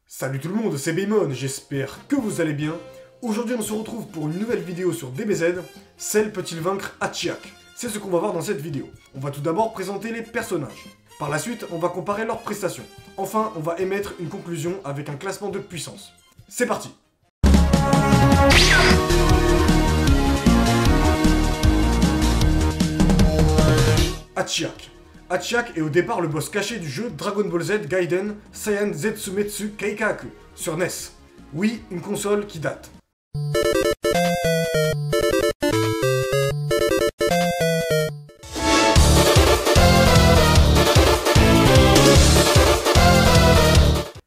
Salut tout le monde, c'est Baymon, j'espère que vous allez bien. Aujourd'hui on se retrouve pour une nouvelle vidéo sur DBZ, Cell peut-il vaincre Hachiak? C'est ce qu'on va voir dans cette vidéo. On va tout d'abord présenter les personnages. Par la suite, on va comparer leurs prestations. Enfin, on va émettre une conclusion avec un classement de puissance. C'est parti! Hachiak. Hachiak est au départ le boss caché du jeu Dragon Ball Z Gaiden Saiyan Zetsumetsu Keikaku sur NES. Oui, une console qui date.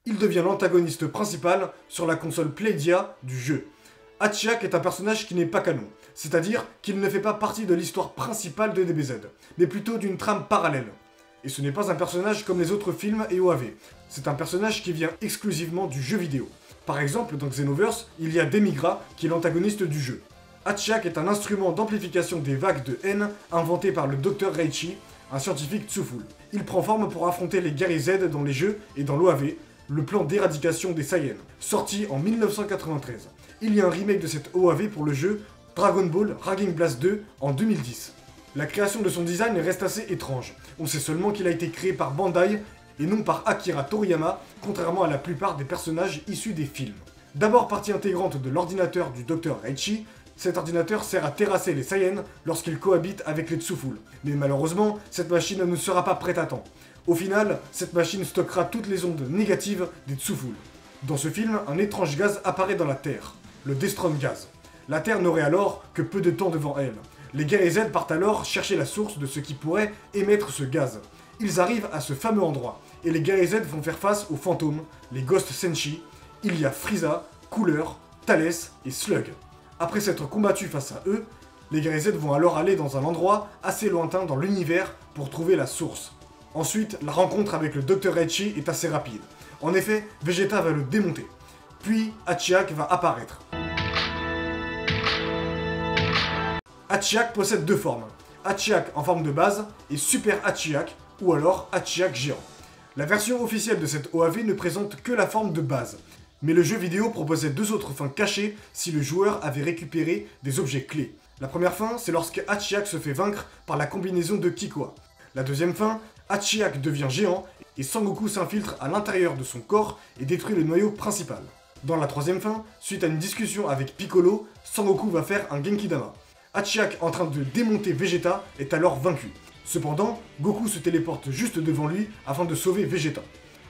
Il devient l'antagoniste principal sur la console Playdia du jeu. Hachiak est un personnage qui n'est pas canon, c'est-à-dire qu'il ne fait pas partie de l'histoire principale de DBZ, mais plutôt d'une trame parallèle. Et ce n'est pas un personnage comme les autres films et OAV, c'est un personnage qui vient exclusivement du jeu vidéo. Par exemple, dans Xenoverse, il y a Demigra qui est l'antagoniste du jeu. Hachiak est un instrument d'amplification des vagues de haine inventé par le Dr Reichi, un scientifique Tsuful. Il prend forme pour affronter les guerriers Z dans les jeux et dans l'OAV, le plan d'éradication des Saiyans, sorti en 1993. Il y a un remake de cette OAV pour le jeu Dragon Ball Raging Blast 2 en 2010. La création de son design reste assez étrange. On sait seulement qu'il a été créé par Bandai et non par Akira Toriyama, contrairement à la plupart des personnages issus des films. D'abord partie intégrante de l'ordinateur du Dr Reichi, cet ordinateur sert à terrasser les Saiyans lorsqu'ils cohabitent avec les Tsuful. Mais malheureusement, cette machine ne sera pas prête à temps. Au final, cette machine stockera toutes les ondes négatives des Tsuful. Dans ce film, un étrange gaz apparaît dans la Terre, le Destron Gaz. La Terre n'aurait alors que peu de temps devant elle. Les guerriers Z partent alors chercher la source de ce qui pourrait émettre ce gaz. Ils arrivent à ce fameux endroit, et les guerriers Z vont faire face aux fantômes, les Ghost Senshi. Il y a Frieza, Cooler, Thales et Slug. Après s'être combattus face à eux, les guerriers Z vont alors aller dans un endroit assez lointain dans l'univers pour trouver la source. Ensuite, la rencontre avec le Dr Reichi est assez rapide. En effet, Vegeta va le démonter. Puis, Hachiak va apparaître. Hachiak possède deux formes. Hachiak en forme de base et Super Hachiak, ou alors Hachiak géant. La version officielle de cette OAV ne présente que la forme de base. Mais le jeu vidéo proposait deux autres fins cachées si le joueur avait récupéré des objets clés. La première fin, c'est lorsque Hachiak se fait vaincre par la combinaison de Kikoa. La deuxième fin, Hachiak devient géant et Sangoku s'infiltre à l'intérieur de son corps et détruit le noyau principal. Dans la troisième fin, suite à une discussion avec Piccolo, Sangoku va faire un Genkidama. Hachiak, en train de démonter Vegeta, est alors vaincu. Cependant, Goku se téléporte juste devant lui afin de sauver Vegeta.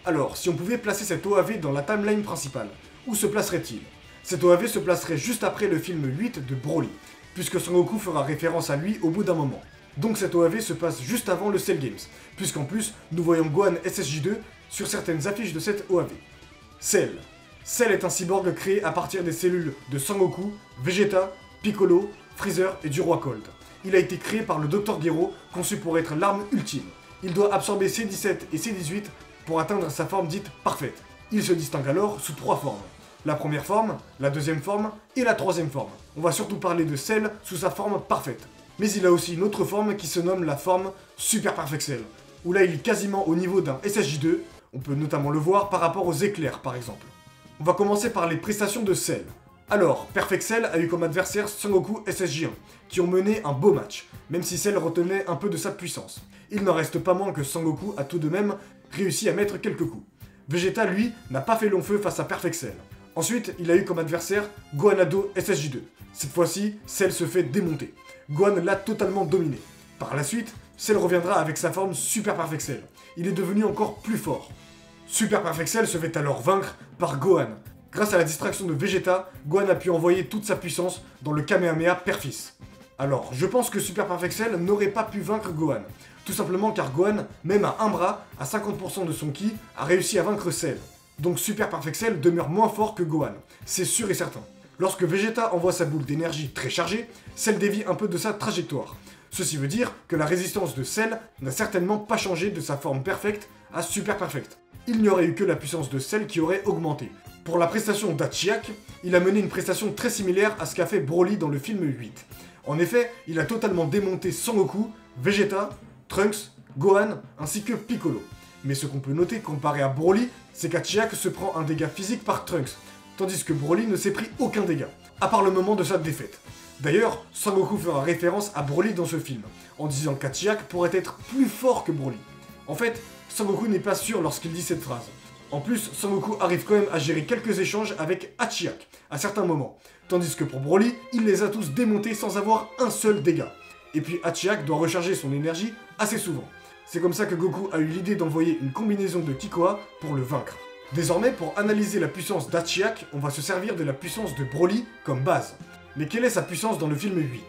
Alors, si on pouvait placer cette OAV dans la timeline principale, où se placerait-il? Cette OAV se placerait juste après le film 8 de Broly, puisque Sangoku fera référence à lui au bout d'un moment. Donc cette OAV se passe juste avant le Cell Games, puisqu'en plus, nous voyons Gohan SSJ2 sur certaines affiches de cette OAV. Cell. Cell est un cyborg créé à partir des cellules de Sangoku, Vegeta, Piccolo, Freezer et du roi Cold. Il a été créé par le Dr Gero, conçu pour être l'arme ultime. Il doit absorber C17 et C18 pour atteindre sa forme dite parfaite. Il se distingue alors sous trois formes. La première forme, la deuxième forme et la troisième forme. On va surtout parler de Cell sous sa forme parfaite. Mais il a aussi une autre forme qui se nomme la forme Super Perfect Cell, où là il est quasiment au niveau d'un SSJ2, on peut notamment le voir par rapport aux éclairs par exemple. On va commencer par les prestations de Cell. Alors, Perfect Cell a eu comme adversaire Sangoku SSJ1, qui ont mené un beau match, même si Cell retenait un peu de sa puissance. Il n'en reste pas moins que Sangoku a tout de même réussi à mettre quelques coups. Vegeta, lui, n'a pas fait long feu face à Perfect Cell. Ensuite, il a eu comme adversaire Gohanado SSJ2. Cette fois-ci, Cell se fait démonter. Gohan l'a totalement dominé. Par la suite, Cell reviendra avec sa forme Super Perfect Cell. Il est devenu encore plus fort. Super Perfect Cell se fait alors vaincre par Gohan. Grâce à la distraction de Vegeta, Gohan a pu envoyer toute sa puissance dans le Kamehameha Père-Fils. Alors, je pense que Super Perfect Cell n'aurait pas pu vaincre Gohan. Tout simplement car Gohan, même à un bras, à 50% de son ki, a réussi à vaincre Cell. Donc Super Perfect Cell demeure moins fort que Gohan, c'est sûr et certain. Lorsque Vegeta envoie sa boule d'énergie très chargée, Cell dévie un peu de sa trajectoire. Ceci veut dire que la résistance de Cell n'a certainement pas changé de sa forme perfecte à Super Perfect. Il n'y aurait eu que la puissance de Cell qui aurait augmenté. Pour la prestation d'Hachiak, il a mené une prestation très similaire à ce qu'a fait Broly dans le film 8. En effet, il a totalement démonté Sangoku, Vegeta, Trunks, Gohan ainsi que Piccolo. Mais ce qu'on peut noter comparé à Broly, c'est qu'Hachiak se prend un dégât physique par Trunks, tandis que Broly ne s'est pris aucun dégât, à part le moment de sa défaite. D'ailleurs, Sangoku fera référence à Broly dans ce film, en disant qu'Hachiak pourrait être plus fort que Broly. En fait, Sangoku n'est pas sûr lorsqu'il dit cette phrase. En plus, Sangoku arrive quand même à gérer quelques échanges avec Hachiak, à certains moments, tandis que pour Broly, il les a tous démontés sans avoir un seul dégât. Et puis Hachiak doit recharger son énergie assez souvent. C'est comme ça que Goku a eu l'idée d'envoyer une combinaison de Kikoa pour le vaincre. Désormais, pour analyser la puissance d'Hachiak, on va se servir de la puissance de Broly comme base. Mais quelle est sa puissance dans le film 8 ?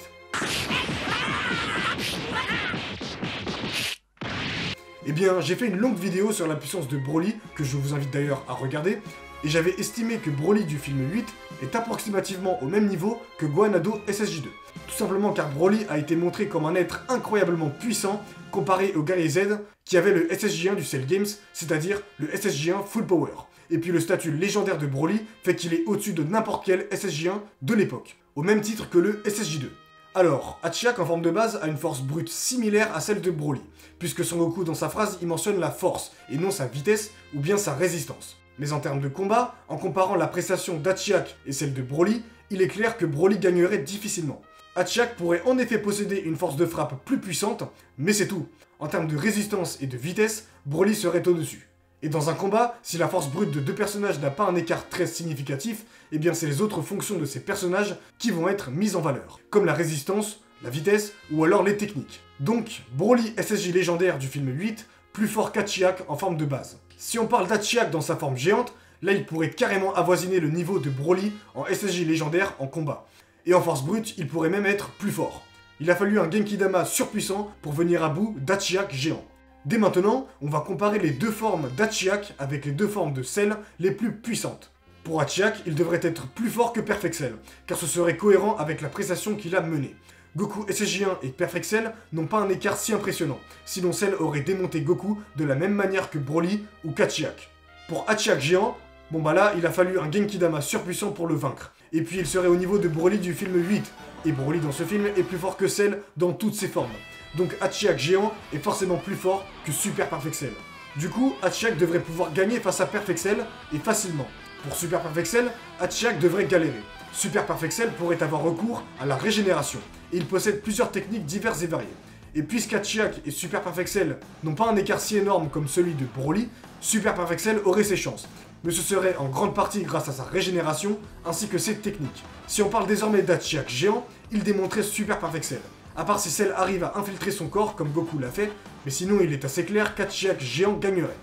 Eh bien, j'ai fait une longue vidéo sur la puissance de Broly, que je vous invite d'ailleurs à regarder, et j'avais estimé que Broly du film 8 est approximativement au même niveau que Gohan Ado SSJ2. Tout simplement car Broly a été montré comme un être incroyablement puissant comparé au guerrier Z qui avait le SSJ1 du Cell Games, c'est-à-dire le SSJ1 Full Power. Et puis le statut légendaire de Broly fait qu'il est au-dessus de n'importe quel SSJ1 de l'époque, au même titre que le SSJ2. Alors, Hachiak en forme de base a une force brute similaire à celle de Broly, puisque Son Goku dans sa phrase y mentionne la force, et non sa vitesse ou bien sa résistance. Mais en termes de combat, en comparant la prestation d'Hachiak et celle de Broly, il est clair que Broly gagnerait difficilement. Hachiak pourrait en effet posséder une force de frappe plus puissante, mais c'est tout. En termes de résistance et de vitesse, Broly serait au-dessus. Et dans un combat, si la force brute de deux personnages n'a pas un écart très significatif, eh bien c'est les autres fonctions de ces personnages qui vont être mises en valeur, comme la résistance, la vitesse ou alors les techniques. Donc, Broly SSJ légendaire du film 8, plus fort qu'Hachiak en forme de base. Si on parle d'Hachiak dans sa forme géante, là il pourrait carrément avoisiner le niveau de Broly en SSJ légendaire en combat. Et en force brute, il pourrait même être plus fort. Il a fallu un Genki-Dama surpuissant pour venir à bout d'Hachiak géant. Dès maintenant, on va comparer les deux formes d'Hachiak avec les deux formes de Cell les plus puissantes. Pour Hachiak, il devrait être plus fort que Perfect Cell, car ce serait cohérent avec la prestation qu'il a menée. Goku SSJ1 et Perfect Cell n'ont pas un écart si impressionnant, sinon Cell aurait démonté Goku de la même manière que Broly ou qu'Hachiak. Pour Hachiak géant, bon bah là, il a fallu un Genki-Dama surpuissant pour le vaincre. Et puis il serait au niveau de Broly du film 8, et Broly dans ce film est plus fort que Cell dans toutes ses formes. Donc Hachiak géant est forcément plus fort que Super Perfect Cell. Du coup, Hachiak devrait pouvoir gagner face à Perfect Cell, et facilement. Pour Super Perfect Cell, Hachiak devrait galérer. Super Perfect Cell pourrait avoir recours à la régénération, et il possède plusieurs techniques diverses et variées. Et puisqu'Hachiak et Super Perfect Cell n'ont pas un écart si énorme comme celui de Broly, Super Perfect Cell aurait ses chances. Mais ce serait en grande partie grâce à sa régénération, ainsi que ses techniques. Si on parle désormais d'Hachiak géant, il démontrait Super Perfect Cell. À part si Cell arrive à infiltrer son corps comme Goku l'a fait, mais sinon il est assez clair qu'Hachiak géant gagnerait.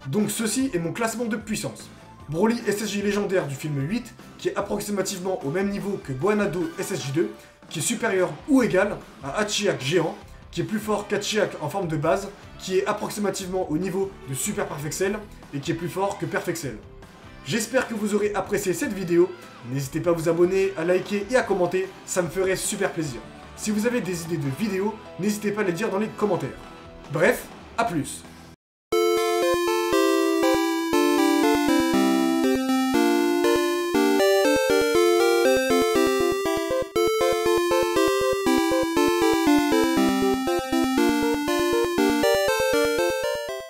Donc ceci est mon classement de puissance. Broly SSJ légendaire du film 8, qui est approximativement au même niveau que Gohan Ado SSJ2, qui est supérieur ou égal à Hachiak géant, qui est plus fort qu'Hachiak en forme de base, qui est approximativement au niveau de Super Perfect Cell, et qui est plus fort que Perfect Cell. J'espère que vous aurez apprécié cette vidéo, n'hésitez pas à vous abonner, à liker et à commenter, ça me ferait super plaisir. Si vous avez des idées de vidéos, n'hésitez pas à les dire dans les commentaires. Bref, à plus!